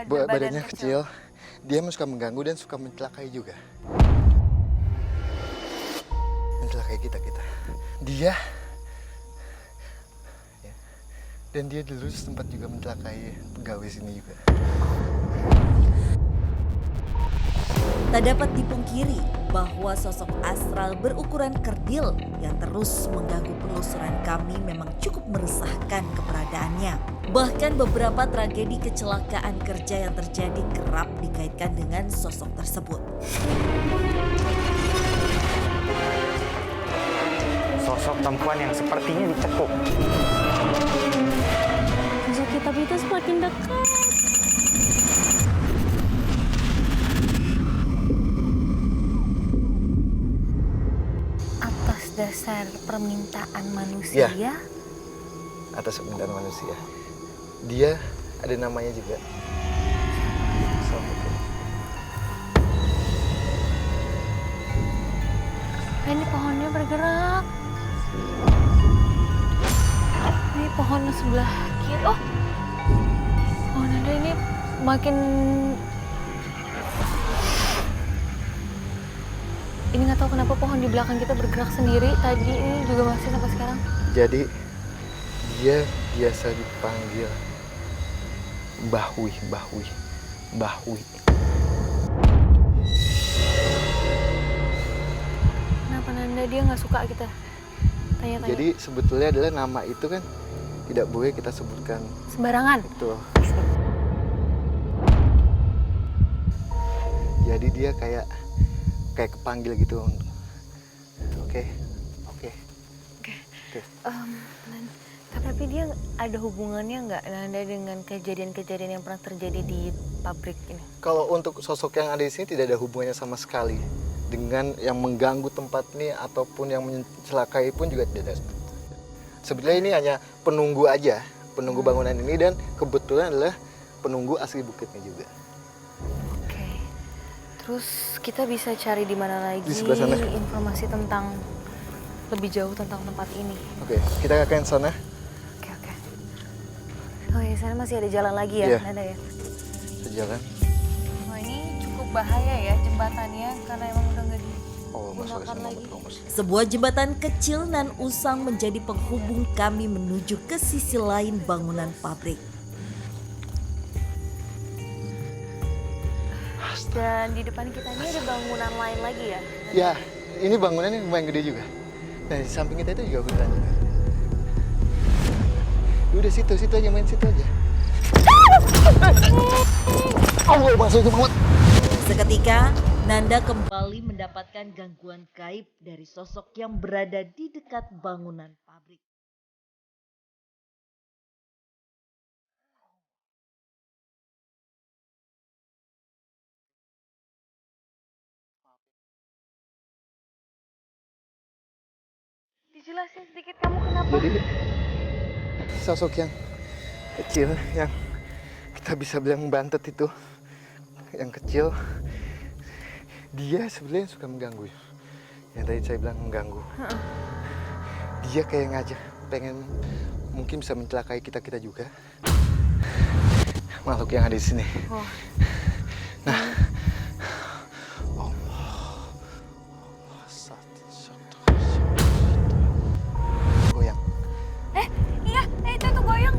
Badannya kecil. Dia suka mengganggu dan suka mencelakai juga. Mencelakai kita. Dia ya, dan dia dulu sempat juga mencelakai pegawai sini juga. Tak dapat dipungkiri bahwa sosok astral berukuran kerdil yang terus mengganggu penelusuran kami memang cukup meresahkan keberadaannya. Bahkan beberapa tragedi kecelakaan kerja yang terjadi kerap dikaitkan dengan sosok tersebut. Sosok perempuan yang sepertinya dicekuk. Sosok kitab itu semakin dekat. Atas dasar permintaan manusia, Ya. Atas permintaan manusia. Dia ada namanya juga. Ini pohonnya bergerak. Ini pohon sebelah kiri. Oh, pohon ada ini makin. Ini nggak tahu kenapa pohon di belakang kita bergerak sendiri. Tadi ini juga masih sampai sekarang. Jadi dia biasa dipanggil Mbah Wi. Kenapa Nanda dia nggak suka kita? Tanya-tanya. Jadi sebetulnya adalah nama itu kan tidak boleh kita sebutkan Sembarangan. itu. Jadi dia kayak kepanggil gitu. Oke. Tapi dia ada hubungannya nggak Nanda dengan kejadian-kejadian yang pernah terjadi di pabrik ini? Kalau untuk sosok yang ada di sini tidak ada hubungannya sama sekali dengan yang mengganggu tempat ini ataupun yang mencelakai pun juga tidak ada. Sebetulnya ini hanya penunggu aja, penunggu bangunan ini dan kebetulan adalah penunggu asli bukitnya juga. Oke. Terus kita bisa cari di mana lagi Di sebelah sana. informasi tentang lebih jauh tentang tempat ini. Oke, kita akan sana. Oke. Oh ya, sana masih ada jalan lagi ya, Iya. Nanda ya? Sejalan. Oh ini cukup bahaya ya jembatannya karena emang udah nggak Oh, masuk digunakan sana lagi. Mas. Sebuah jembatan kecil nan usang menjadi penghubung kami menuju ke sisi lain bangunan pabrik. Dan di depan kita ini ada bangunan lain lagi ya? Ya, ini bangunannya lumayan gede juga. Dan di samping kita itu juga beneran juga. Udah situ aja, main situ aja. Allah, masuk itu banget. Seketika, Nanda kembali mendapatkan gangguan gaib dari sosok yang berada di dekat bangunan pabrik. Dijelasin sedikit kamu kenapa? Jadi sosok yang kecil yang kita bisa bilang bantet itu, yang kecil, dia sebenarnya suka mengganggu. Yang tadi saya bilang mengganggu. Dia kayak ngajak pengen mungkin bisa mencelakai kita juga. Makhluk yang ada di sini. Oh. Nah, goyang. Iya, itu tuh goyang.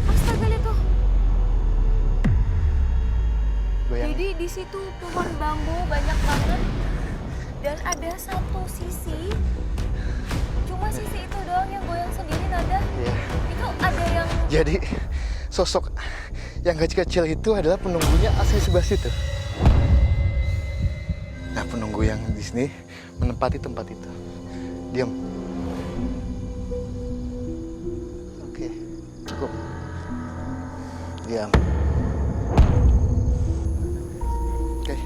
Astaga lihat tuh. Goyang. Jadi di situ pohon bambu banyak banget dan ada satu sisi, cuma sisi itu doang yang goyang sendiri Nanda. Iya. Itu ada yang Jadi sosok yang kecil-kecil itu adalah penunggunya asli sebelah situ. Nah, penunggu yang di sini menempati tempat itu. Diam. Oke, cukup. Diam. Oke.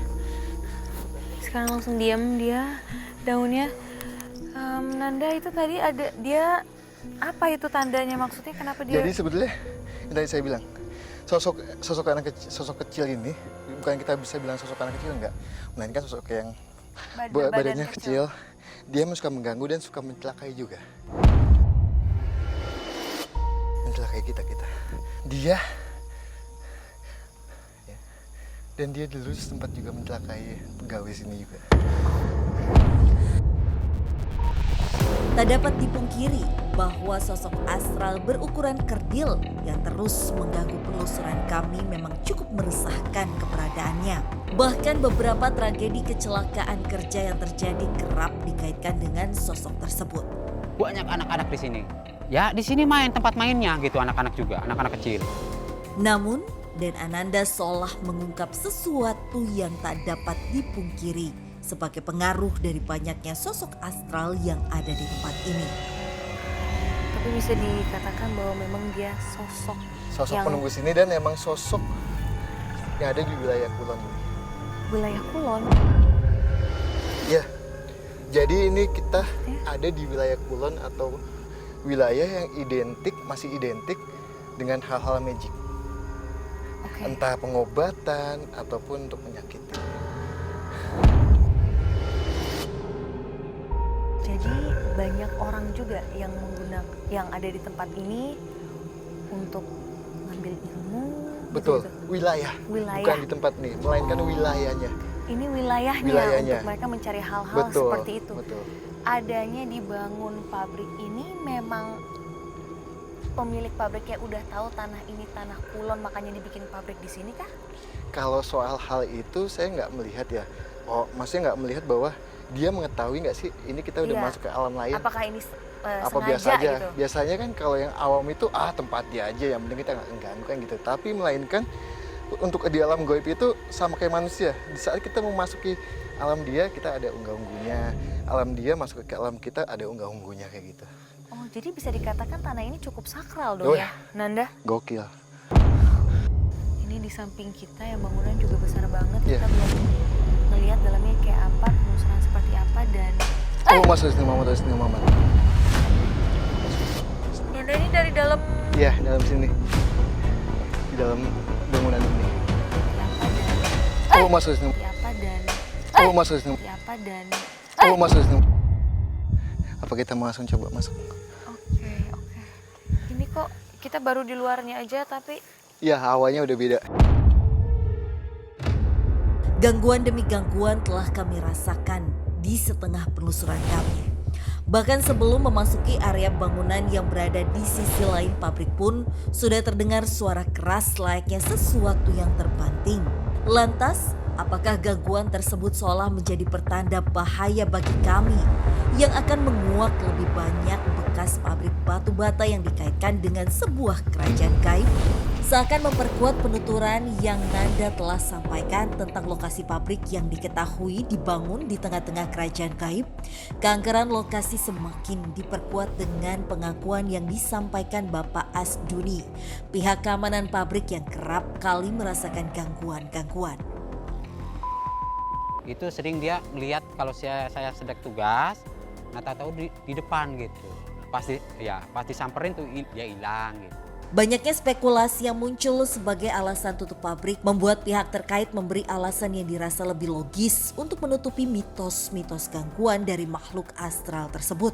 sekarang langsung diam dia daunnya. Nanda itu tadi ada dia apa itu tandanya maksudnya kenapa dia? Jadi sebetulnya yang tadi saya bilang sosok kecil ini bukan kita bisa bilang sosok anak kecil enggak, melainkan sosok yang badannya kecil. Dia suka mengganggu dan suka mencelakai juga. Mencelakai kita. Dia Dan dia dulu sempat juga mencelakai pegawai sini juga. Tak dapat dipungkiri bahwa sosok astral berukuran kerdil yang terus mengganggu penelusuran kami memang cukup meresahkan keberadaannya. Bahkan beberapa tragedi kecelakaan kerja yang terjadi kerap dikaitkan dengan sosok tersebut. Banyak anak-anak di sini. Ya, di sini main tempat mainnya gitu anak-anak juga, anak-anak kecil. Namun, Dan Ananda seolah mengungkap sesuatu yang tak dapat dipungkiri sebagai pengaruh dari banyaknya sosok astral yang ada di tempat ini. Tapi bisa dikatakan bahwa memang dia sosok yang penunggu sini dan emang sosok yang ada di wilayah Kulon ini. wilayah Kulon. Ya, jadi ini kita ada di wilayah Kulon atau wilayah yang masih identik dengan hal-hal magic. Oke. Entah pengobatan ataupun untuk menyakiti. Jadi banyak orang juga yang ada di tempat ini untuk ngambil ilmu. Betul, gitu. wilayah. Wilayah. Bukan di tempat nih, melainkan wilayahnya. Ini wilayahnya Wilayahnya. untuk mereka mencari hal-hal Betul, seperti itu. betul. Adanya dibangun pabrik ini memang pemilik pabriknya udah tahu tanah ini tanah Kulon makanya dibikin pabrik di sini kah? Kalau soal hal itu saya nggak melihat ya. Oh, maksudnya nggak melihat bahwa dia mengetahui nggak sih ini kita udah Iya. masuk ke alam lain? Apakah ini Apa sengaja biasa aja? gitu? Biasanya kan kalau yang awam itu tempat dia aja, yang penting kita nggak ganggu kan gitu. Tapi melainkan untuk di alam gaib itu sama kayak manusia. Di saat kita memasuki alam dia, kita ada unggah-ungguhnya. Alam dia masuk ke alam kita ada unggah-ungguhnya kayak gitu. Oh, jadi bisa dikatakan tanah ini cukup sakral dong Oh, ya, Nanda? Gokil. Ini di samping kita yang bangunan juga besar banget. Iya. Kita belum ngelihat dalamnya kayak apa, penelusuran seperti apa dan Oh, masuk sini Mama. Nanda ini dari dalam Iya, dalam sini. Di dalam bangunan ini. apa dan Oh, masuk sini. apa dan Oh, masuk sini. apa dan Oh, masuk sini. Apa kita mau langsung coba masuk? Oke. Ini kok kita baru di luarnya aja tapi Iya, hawanya udah beda. Gangguan demi gangguan telah kami rasakan di setengah penelusuran kami. Bahkan sebelum memasuki area bangunan yang berada di sisi lain pabrik pun sudah terdengar suara keras layaknya sesuatu yang terbanting. Lantas, apakah gangguan tersebut seolah menjadi pertanda bahaya bagi kami yang akan menguak lebih banyak bekas pabrik batu bata yang dikaitkan dengan sebuah kerajaan gaib? Seakan memperkuat penuturan yang Nanda telah sampaikan tentang lokasi pabrik yang diketahui dibangun di tengah-tengah kerajaan gaib, keangkeran lokasi semakin diperkuat dengan pengakuan yang disampaikan Bapak Asduni, pihak keamanan pabrik yang kerap kali merasakan gangguan-gangguan. Itu sering dia melihat kalau saya sedang tugas, nah tahu di depan gitu. Pasti samperin tuh dia hilang gitu. Banyaknya spekulasi yang muncul sebagai alasan tutup pabrik membuat pihak terkait memberi alasan yang dirasa lebih logis untuk menutupi mitos-mitos gangguan dari makhluk astral tersebut.